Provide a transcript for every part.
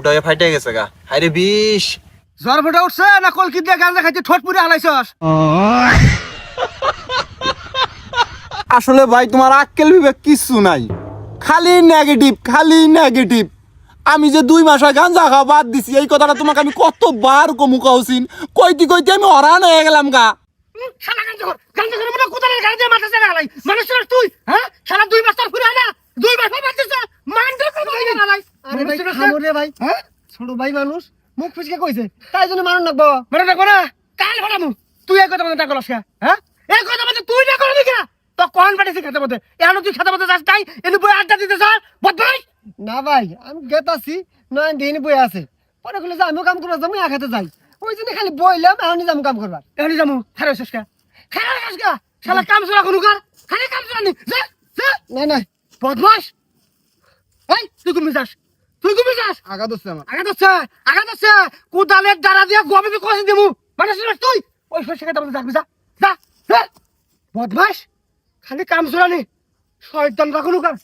ওটা ফাইটে গেছে গা হাইরে বিষ জ্বর ফুটে উঠছে না কলকি দিয়ে গাঁজা খাইতে ঠোঁট পুরে হালাইছস আসলে ভাই তোমার আক্কেল বিবেক কিচ্ছু নাই, খালি নেগেটিভ। আমি যে 2 মাস আগে গাঁজা খাওয়া বাদ দিছি এই কথাটা তোমাকে আমি কতবার কমু কইছিন, কইতে আমি হরান হয়ে গেলাম গা। শালা গাঁজা করে মনে কোদালের গাড়ি দিয়ে মাথা চালা হালাই মানুষ তুই হ্যাঁ শালা 2 মাস তোর ফুরে না 2 মাস বাদ দিছ মানতে কই হালাই আরে ভাই খামরে ভাই হ্যাঁ ছোট ভাই মানুষ মুখ ফিসকে কইছে তাই জন্য মারণ লাগবো মনে রাখো না কাল ভাড়ামু তুই এই কথা মধ্যে টাকা লস হ্যাঁ এই কথা মধ্যে তুই না করবি কিনা তো কোন পাঠিয়েছি খেতে মধ্যে এখন তুই খেতে মধ্যে যাস তাই এনে বই আড্ডা দিতে স্যার বদভাই না ভাই আমি গেতাছি নয় দিন বই আছে পরে কইলে যে আমিও কাম করব যাবো একাতে যাই ওই জন্য খালি বইলাম এখনই যাবো কাম করবার এখনই যামু খারাপ সস্কা শালা কাম চলা কোনো কার খালি কাম চলা নি যা যা না না বদমাস এই তুই ঘুমিয়ে যাস আগা দোস্ত আমার আগা দচ্ছে কোদালের দ্বারা দিয়ে গবে কষে দেবো মানে শুনিস তুই ওই সস্কা খেতে মধ্যে যাবি যা যা যা বদমাস খালি কাম চলা নি শয়তান রাখুন কার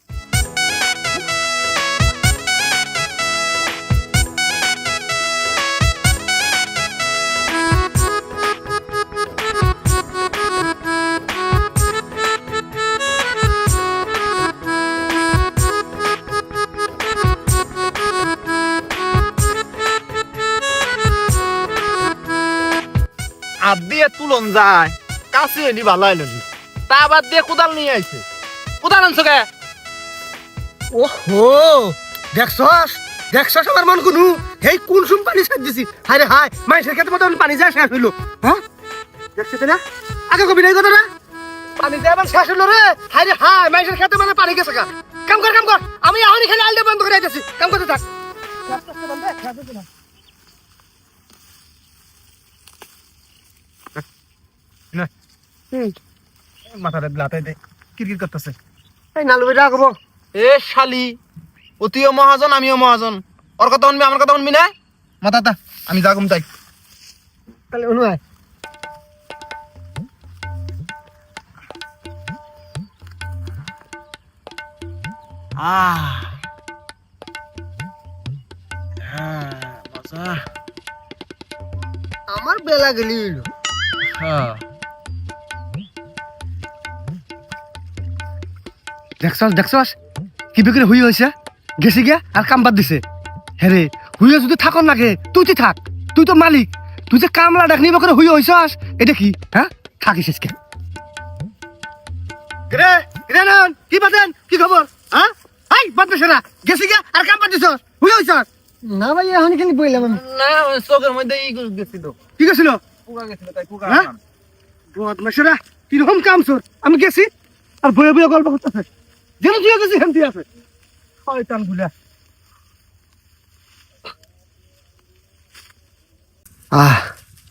হাত দিয়ে তুলন যায় কাছে এলি ভালো আইল তা বাদ দিয়ে কোদাল নিয়ে আইছে। কোদাল আনছো কে? ওহো দেখছস আমার মন কোনু হেই কোন সুম পানি ছাড় দিছি হায় রে হায় মাইসের খেতে মতো পানি যায় শেষ হইলো হ্যাঁ দেখছিস না আগে কবি নাই কথা না পানি যায় আমার শেষ হইলো রে হায় রে হায় মাইসের খেতে মানে পানি গেছে কাম কর আমি এখনই খালি আলটা বন্ধ করে দিতেছি কাম করতে থাক মাথাটা লাটাই দে কিরকির করতেছে। এই নালু বেটা করবো এ শালি অতিও মহাজন আমিও মহাজন, ওর কথা শুনবি আমার কথা শুনবি না? মাথাটা আমি যাগুম তাই তাহলে অনুয় মজা। আমার বেলা গেলি হ্যাঁ দেখছস কি বিক্রি হুই হয়েছে গেছি গিয়া আর কাম বাদ দিছে হেরে হুইয়া যদি থাকন লাগে তুই থাক তুই তো মালিক তুই যে কামলা ডাকনি বকরে হুই হইছস এটা কি হ্যাঁ থাকিস কে রে রে নন কি বাদেন কি খবর হ্যাঁ হাই বাদ বেশরা গেছি গিয়া আর কাম বাদ দিছস হুই হইছস না ভাই এখনই খালি বইলাম আমি না চোখের মধ্যে ই গেছিল কি গেছিল পুকা গেছিল তাই পুকা হ্যাঁ বদমাশেরা কিরকম কাম সর আমি গেছি আর বয়ে বয়ে গল্প করতেছে যেন তুই গেছি হেমতি আছে শয়তান গুলা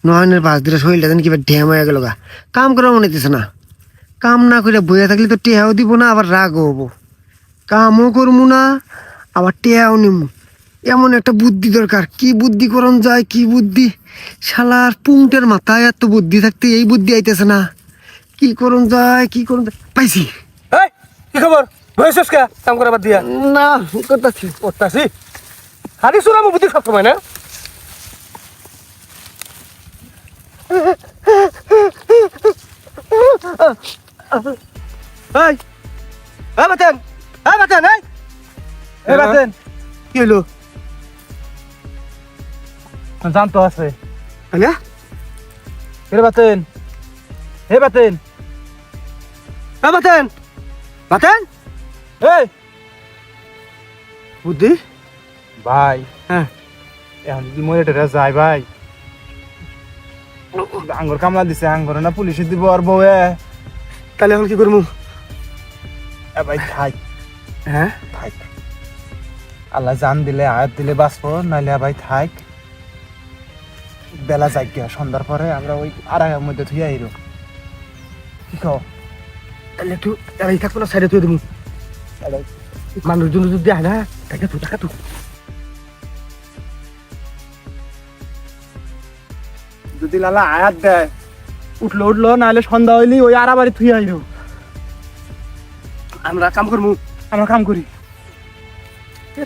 নয়নের পাঁচ দিলে শরীরটা যেন কিবা ড্যাম হয়ে গেল গা কাম করা মনে হইতেছে না কাম না করে বইয়া থাকলে তো টেহাও দিব না আবার রাগও হবো কামও করবো না আবার টেহাও নিমু এমন একটা বুদ্ধি দরকার কি বুদ্ধি করন যায় কি বুদ্ধি শালার পুংটের মাথায় এত বুদ্ধি থাকতে এই বুদ্ধি আইতেছে না কি করন যায় পাইছি এই কি খবর হইছস কে কাম করা বাদ দিয়া না করতেছি করতাছি হারি সুরামো বুদ্ধি সব সময় না এই বাতেন কি হলো জানতো আছে হ্যাঁ হে বাতেন বাতেন এই বুদ্ধি ভাই হ্যাঁ এখন যদি মরে টেরা যায় ভাই আঙ্গুর কামলা দিছে আঙ্গুর না পুলিশে দিব আর বউয়ে তাহলে এখন কি করবো এ ভাই থাক হ্যাঁ থাক আল্লাহ জান দিলে আয়াত দিলে বাঁচবো নাইলে ভাই থাক বেলা যাই গিয়া সন্ধ্যার পরে আমরা ওই আড়াইয়ের মধ্যে ধুই আইরো কি কও তাহলে একটু এই থাকবো না সাইডে তুই দেবো মানুষজন যদি দেয় না টাকা তো যদি লালা আয়াত দেয় উঠলো নাহলে সন্ধ্যা হইলি ওই আড়া বাড়ি থুই আইরো আমরা কাম করবো আমরা কাম করি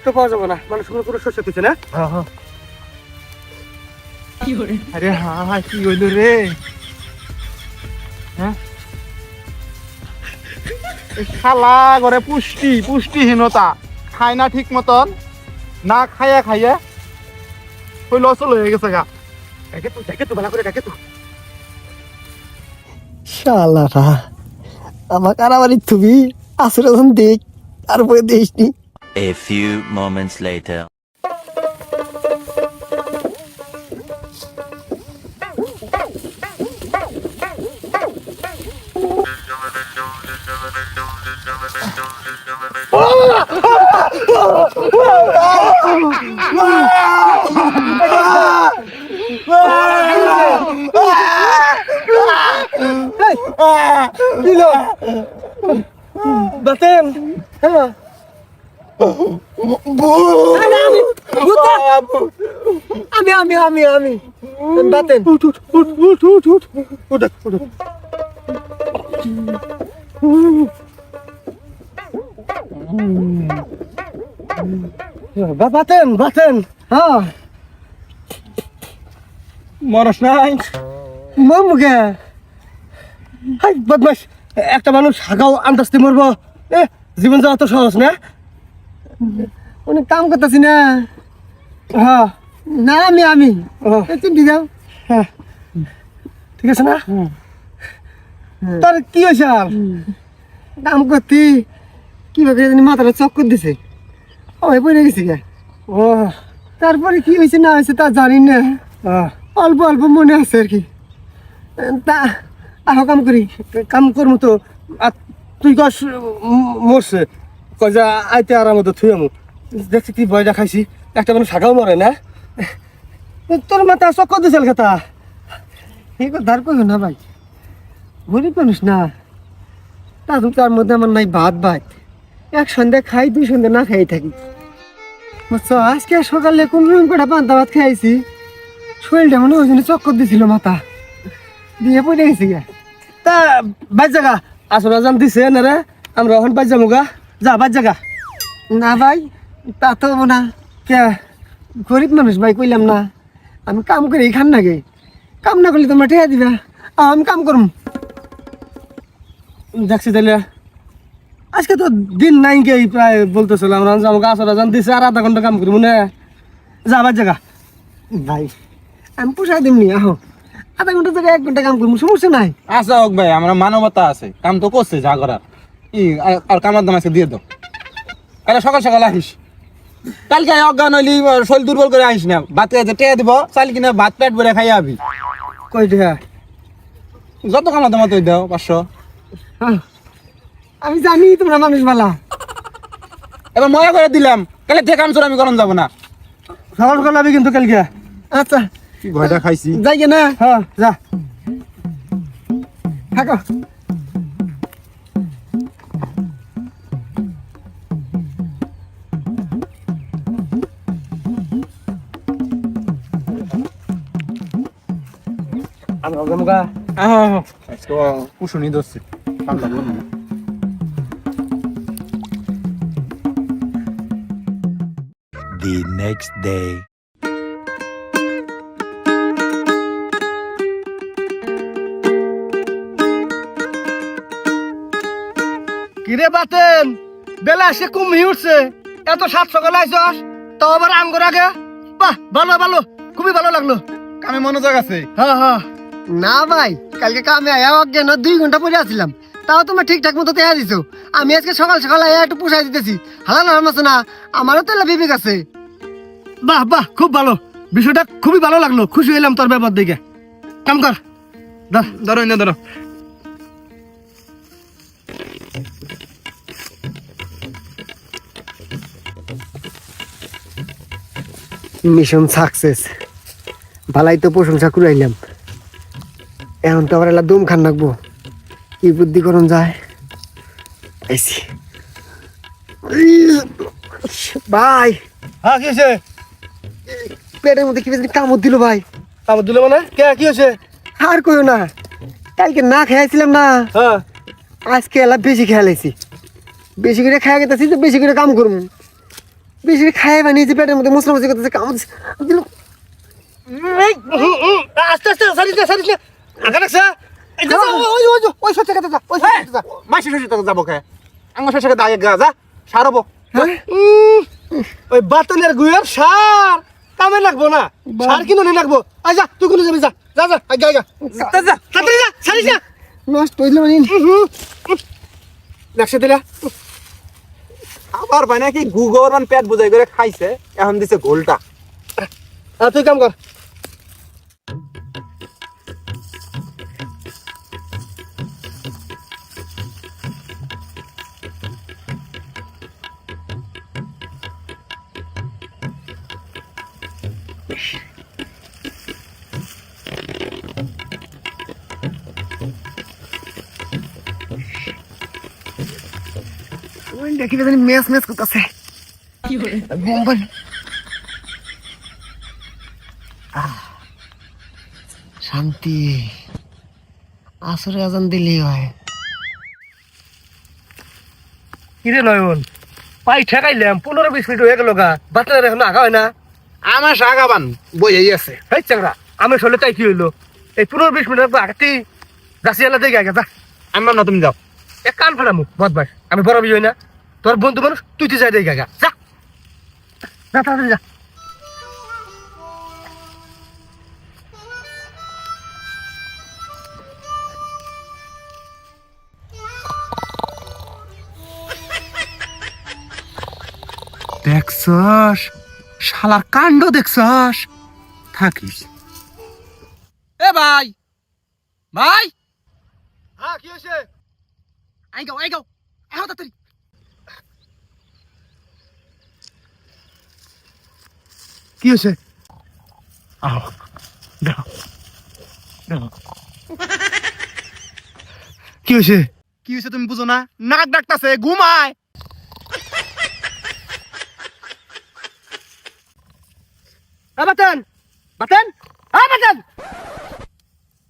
তো পাওয়া যাবে না মানুষ কোনো শস্য দিচ্ছে না আরে হ্যাঁ কি হইল রে হ্যাঁ শালা ঘরে পুষ্টিহীনতা খায় না ঠিক মতন না খাইয়া হইল অচল হয়ে গেছে গা দেখে তো ভালো করে দেখে তো শালারা আমার কারাবাড়ি তুমি আসলে দেখ তারপরে দেখিসনি A few moments later. Baten আমি বাতেন বাতেন হ্যাঁ মরস নাই মুখে হাই বদমাস একটা মানুষ হাগাও আন্দাজতে মরবো জীবন যাওয়া তো সহজ না অনেক কাম করতেছি না হ্যাঁ না আমি চিন্তি যাও হ্যাঁ ঠিক আছে না তোর কি হয়েছে আর কাম করতি কিভাবে মাথাটা চক্কর দিছে ওই পড়ে গেছি গে ও তারপরে কি হয়েছে না হয়েছে তা জানি না অল্প অল্প মনে আছে আর কি তা আরো কাম করবো তো আর তুই কস মরছে কয় যা আইতে আর মতো থুই আমু দেখছি কি ভয় দেখাইছি একটা মানুষ শাখাও মরে না তোর মাথা চক্কর দিছিল কথা এই কথা আর কইও না ভাই গরিব মানুষ না তার মধ্যে আমার নাই ভাত এক সন্ধ্যা খাই দুই সন্ধ্যা না খাই থাকি বুঝছো আজকে সকালে কোন করে পান্তা ভাত খাইছি শরীরটা মনে ওই জন্য চক্কর দিছিল মাথা দিয়ে পড়ে গেছি গা তা বাজ জায়গা আসলে জান দিছে না রে আমরা এখন বাজ যাবো গা যা বাজ জায়গা না ভাই তা তো না কে গরিব মানুষ ভাই কইলাম না আমি কাম করে খান নাকি কাম না করলে তোমরা ঠেয়া দিবা আমি কাম করুম দেখছি তাহলে আজকে তো দিন নাই কে প্রায় বলতেছিল আমরা আমাকে আসলে জান দিছে আর আধা ঘন্টা কাম করবো না যা বাজ জায়গা ভাই আমি পোষাই দিমনি আহো আধা ঘন্টা থেকে 1 ঘন্টা কাম করবো সমস্যা নাই আচ্ছা হোক ভাই আমরা মানবতা আছে কাম তো করছে যা করার আর কামার দাম আজকে দিয়ে দাও কালে সকাল সকাল আসিস কালকে অজ্ঞান হইলি শরীর দুর্বল করে আসিস না ভাত খাইতে টেয়া দিব চাল কিনা ভাত পেট ভরে খাই আবি কই দেখা যত কামার দাম তুই দাও 500 আমি জানি তোমরা মানুষ ভালা এবার মজা করে দিলাম কালে থেকে কাম আমি করন যাব না সকাল সকাল আমি কিন্তু কালকে আচ্ছা কি ভয়টা খাইছি যাই গে না হ্যাঁ যা থাকো আমরা গমগা আজকে কুশুনি দোস্তি ঠান্ডা বলবো না The next day. কিরে বাতেন বেলা সে কুমি উঠছে এত 7 সকালে আইছস তাও আবার আম করে আগে বাহ ভালো খুবই ভালো লাগলো কামে মনোযোগ আছে হ্যাঁ না ভাই কালকে কামে আয়া অজ্ঞান 2 ঘন্টা পরে আসছিলাম তাও তুমি ঠিকঠাক মতো তেয়া দিছো আমি আজকে সকাল সকাল আয়া একটু পুষাই দিতেছি হালা না আছে না আমারও তো বিবেক আছে বাহ খুব ভালো বিষয়টা খুবই ভালো লাগলো খুশি হইলাম তোর ব্যাপার দেখে কাম কর ধরো না ধরো মিশন সাকসেস ভালাই তো প্রশংসা কুড়াইলাম এখন তো আবার এলা দম খান রাখবো কি বুদ্ধি করুন যায় আইসি ভাই হ্যাঁ কি হয়েছে পেটের মধ্যে কি বেশি কামড় দিল ভাই আমার দিলে মানে কে কি হয়েছে আর কইও না কালকে না খেয়েছিলাম না হ্যাঁ আজকে এলা বেশি খেয়ালাইছি বেশি করে খাওয়া গেতেছি তো বেশি করে কাম করুন বেশি খায় বানিয়ে যে পেটের মধ্যে মশলা মশলা করতেছে কামড় দিল। আস্তে আস্তে সারিস না আগা রাখছ ওই সত্যি কথা যা, ওই সত্যি কথা মাসি শ্বশুর কথা যাবো কে আমার শ্বশুর কথা আগে গা যা সারবো। ওই বাতনের গুয়ের সার কামে লাগবো না, সার কিনে লাগবো। আই যা তুই কোনে যাবি, যা যা যা আগে আগে যা তাড়াতাড়ি যা সারিস না। নষ্ট হইলো মানে লাগছে দিলা আবার ভাই নাকি গুগর মান পেট বুঝাই করে খাইছে এখন দিছে গোলটা। তুই কাম কর। ওই দেখি জানি মেস মেস করতেছে বোম্বাই। শান্তি আসরে আজান দিলেই হয়। কিরে নয়ন পাই ঠেকাইলাম 15-20 মিনিট হয়ে গেল গা, বাতনের এখন আগা হয় না। আমার সাগাবান বই এই আছে। এই চাংরা আমি শোলে তাই কি হইলো, এই 15-20 মিনিট আগতেই যাচ্ছি এলা দেখে আগে যা। আমি না তুমি যাও। এক কান ফাটামু বদমাস, আমি বড় বিজয় না, তোর বন্ধু মানুষ, তুই তো যাই দেখে আগে যা যা তাড়াতাড়ি যা। দেখছস শালার কাণ্ড দেখছস থাকিস। এ ভাই ভাই হ্যাঁ কি হয়েছে? আই গাও আহ তাড়াতাড়ি। কি হয়েছে? কি হয়েছে? কি হয়েছে তুমি বুঝো না? নাক ডাকতাছে ঘুমায়। বাতেন বাতেন বাতেন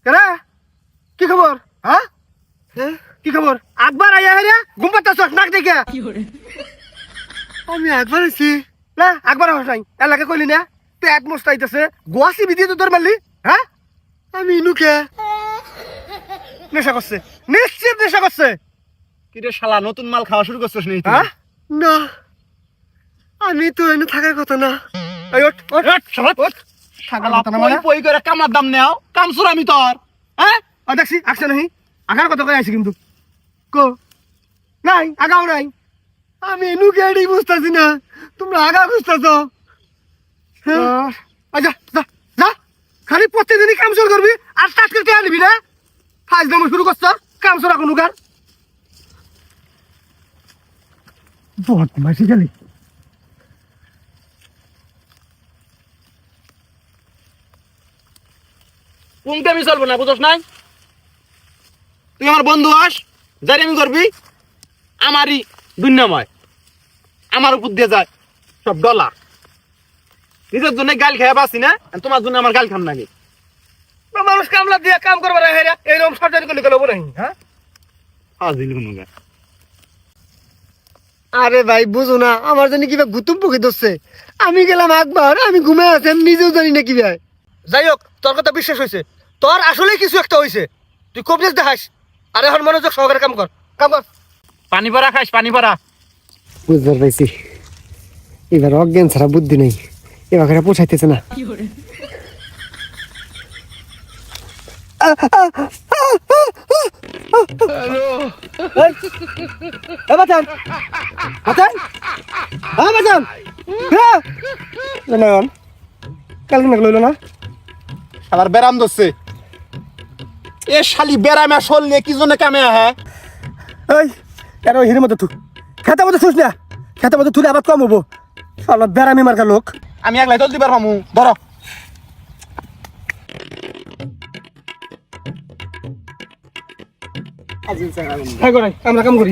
কেনা কি খবর? হ্যাঁ কি খবর? একবার আইয়া হেরে ঘুম পাচ্ছ নাক দেখে। আমি একবার আছি না একবার হস নাই এলাকা কইলি না পেট মস্তাইতেছে গোয়াসি বিধি তো তোর মারলি। হ্যাঁ আমি ইনুকে নেশা করছে, নিশ্চিত নেশা করছে। কিরে শালা নতুন মাল খাওয়া শুরু করছিস নি? হ্যাঁ না আমি তো এনে থাকার কথা না। এই ওঠ ওঠ ওঠ শালা ওঠ শালা পই পই করে কামার দাম নেও কামসুর আমি তোর। হ্যাঁ দেখছি আসছে নাহি আগার কথা কই আইছি কিন্তু কো নাই আগাও নাই। আমি ইনুকে এডি বুঝতাছি না, তোমরা আগা বুঝতাছ। যা যা যা খালি প্রত্যেকদিনই কাম শুরু করবি আর স্টার্ট করতে আনবি না। ফাইজ দাম শুরু করছ কাম শুরু এখন উগার বহুত মাসি গেলি। কোনটা আমি চলবো না বুঝছ নাই? তুই আমার বন্ধু আস যাই আমি করবি আমারই দুনিয়াময় আমার উপর দিয়ে যায় সব ডলা। নিজের জন্য গাল খেয়ে পাচ্ছি না, তোমার জন্য আমার গাল খাম নাকি? মানুষ কামলা দিয়ে কাম করবার হেরা এইরকম সরকারি করলে গেল বলে। হ্যাঁ হাজিল কোনো গা। আরে ভাই বুঝো না, আমার জন্য কিবা গুতুম পুকে ধরছে। আমি গেলাম একবার, আমি ঘুমে আছি, আমি নিজেও জানি না কি ভাই। যাই হোক তোর কথা বিশ্বাস হয়েছে, তোর আসলে কিছু একটা হয়েছে, তুই কবজেস দেখাস। আর এখন মনোযোগ সহকারে কাম কর কাম কর। পানি ভরা খাইস পানি ভরা। বুঝতে পারছি এবার অজ্ঞান ছাড়া বুদ্ধি নেই, এবার পোষাইতেছে না। বাতান বাতান হ্যাঁ বাতান হ্যাঁ কালকে না লইল না আবার বেরাম ধরছে। এ শালি বেরামে শোল নিয়ে কি জন্য কামে হ্যাঁ? এই কেন হিরের মতো তুই খেতে মতো থুস না, খেতে মতো তুলে আবার কম হবো। শালা বেড়ামি মার্কা লোক। আমি একলাই জলদি বের হমু ধরো। হ্যাঁ করে আমরা কাম করি।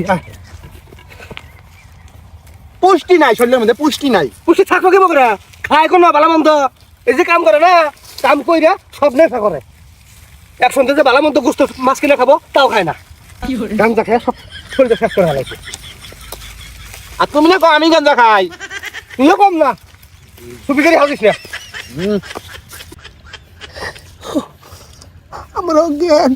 পুষ্টি নাই শরীরের মধ্যে, পুষ্টি নাই। পুষ্টি থাকবো কি বকরা খায় কোন ভালো মন্দ এই যে কাম করে না, কাম কইরা সব নেশা করে। এক সন্ধ্যে যে ভালো মন্দ গুস্ত মাছ কিনে খাবো তাও খায় না, গাঞ্জা খায় সব শরীরটা শেষ করে হারাইছে। আর তুমি না কো আমি গাঞ্জা খাই। তুইও কম না সুপি করে হাজিস না আমার অজ্ঞান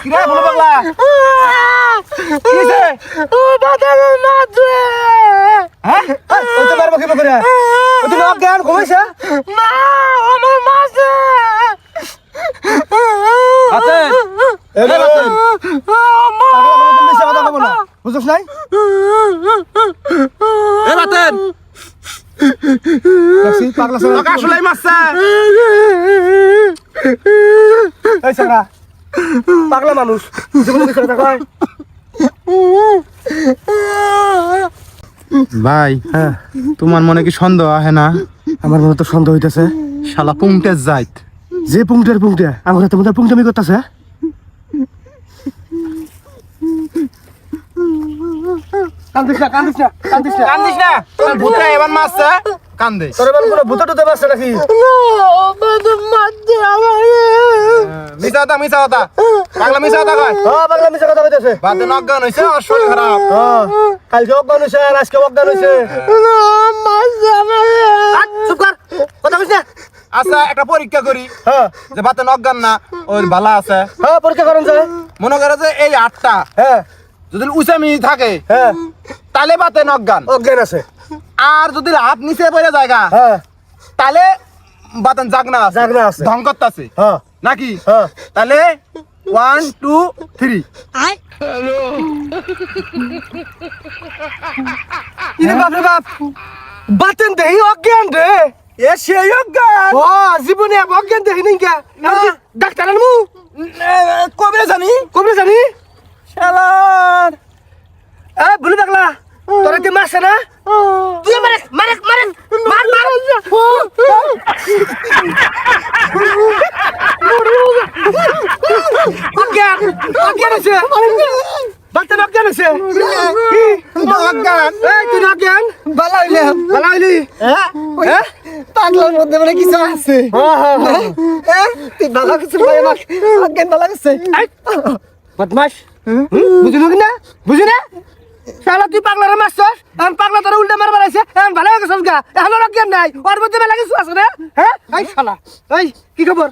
কিরে বলো পাগলা কিছে হ্যাঁ ওই তো মারবো কিবা করে ও তুই অজ্ঞান ঘুমাইছে বাতেন এই রে বাতেন পাগলা কোনো তুমি সে কথা কব না বুঝছস নাই এ বাতেন দেখছিস পাগলা সব তোকে আসলেই মারছে এই সারা পাগলা মানুষ জীবনে কিছু কথা কয় ভাই হ্যাঁ তোমার মনে কি সন্দেহ আহে না আমার মনে তো সন্দেহ হইতেছে শালা পুংটের যাইত যে পুংটের পুংটে আমার তো মধ্যে পুংটামি করতেছে কান্দিস না কান্দিস না কান্দিস না কান্দিস না তোর ভূতরা এবার মারছে কান্দে তোর এবার কোনো ভূত টুতে পারছে নাকি মিছা কথা পাগলা মিছা কথা কয় হ্যাঁ পাগলা মিশা কথা কইতেছে বাতেন অজ্ঞান হইছে আর শরীর খারাপ হ্যাঁ কালকে অজ্ঞান হয়েছে আর আজকে অজ্ঞান হয়েছে চুপ কর কথা কইছ না আচ্ছা একটা পরীক্ষা করি হ্যাঁ যে বাতেন অজ্ঞান না ওর ভালো আছে হ্যাঁ পরীক্ষা করেন যায় মনে করে যে এই 8টা হ্যাঁ যদি উচামি থাকে হ্যাঁ তাহলে বাতেন অজ্ঞান অজ্ঞান আছে আর যদি হাত নিচে পড়ে জায়গা হ্যাঁ তাহলে বাতেন জাগনা আছে জাগনা আছে। ঢং করতেছে হ্যাঁ নাকি হ্যাঁ তাহলে 1 2 3 ইরে বাপ রে বাপ বাতেন দেহি অজ্ঞান রে এ সেই অজ্ঞান ও জীবনে অজ্ঞান দেহি নাই কে ডাক্তার আনমু কবে জানি কবে জানি শালার এ ভুলে থাকলা তোরা কি মারছে না তুই মারে মারে মারে মার মার অজ্ঞান অজ্ঞান আছে বাচ্চা অজ্ঞান আছে অজ্ঞান এই তুই অজ্ঞান বালাইলে বালাইলি হ্যাঁ হ্যাঁ পাগলার মধ্যে মানে কিছু আছে হ্যাঁ হ্যাঁ হ্যাঁ হ্যাঁ তুই বালা কিছু ভাই আমাকে অজ্ঞান বালা গেছে বদমাশ বুঝলি কি না বুঝি না শালা তুই পাগলারে মারছস এখন পাগলা তোর উল্টা মারবার আছে এখন ভালো হয়ে গেছস গা এখন অজ্ঞান নাই ওর মধ্যে মেলা কিছু আছে না হ্যাঁ এই শালা এই কি খবর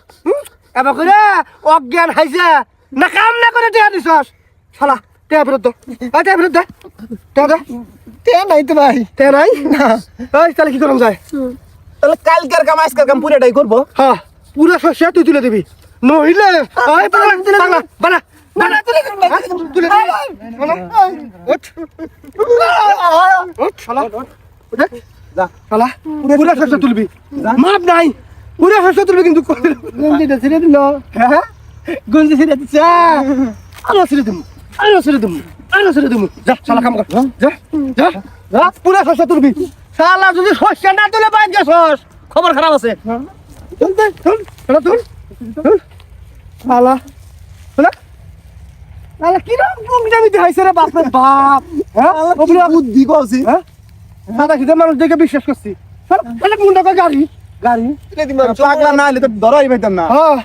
এবার করে অজ্ঞান হাইছে না কাম না করে টেয়া দিছস শালা টেয়া ফেরত দে টেয়া ফেরত দে টেয়া দে তে নাই তো ভাই টেয়া নাই এই তাহলে কি করম যায় তাহলে কালকের কাম আজকের কাম পুরোটাই করবো হ্যাঁ পুরো শস্য তুই তুলে দিবি নইলে এই পাগলা পাগলা বানা বানা তুলে দিবি তুলে দিবি বানা ওঠ ওঠ শালা ওঠ যা শালা পুরো শস্য তুলবি মাপ নাই পুরো শস্য তুলবি কিন্তু গঞ্জিটা ছেড়ে দিল হ্যাঁ গঞ্জি ছেড়ে দিচ্ছে আরো ছেড়ে দিমু আরো ছেড়ে দিমু আরো ছেড়ে দিমু যা শালা কাম কর যা যা যা পুরো শস্য তুলবি শালা যদি শস্য না তুলে বাইর গেছস খবর খারাপ আছে তুল তুল তুল শালা তুল তুল শালা শালা শালা কি রকম আমি দেখাইছে রে বাপ রে বাপ হ্যাঁ ওগুলা বুদ্ধি কইছি হ্যাঁ সাদা সিধা মানুষ দেখে বিশ্বাস করছি শালা শালা মুন্ডা কই গাড়ি গাড়ি পাগলা না হলে তো ধরাই পাইতাম না হ্যাঁ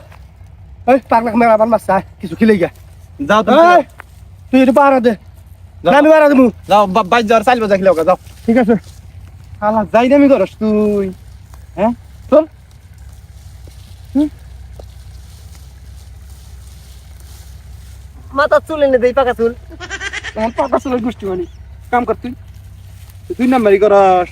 এই পাগলা মেরা বান মাছ কিছু খিলে গা যাও এই তুই এটা পাহারা দে না আমি পাহারা দেবো যাও বাইর যাওয়ার চাইল বাজা খেলে যাও ঠিক আছে শালা যাই আমি করস তুই হ্যাঁ চল মাথা চুল এনে দেই পাকা চুল তখন পাকা চলে গোষ্ঠী মানে কাম কর তুই 2 নাম্বারই করস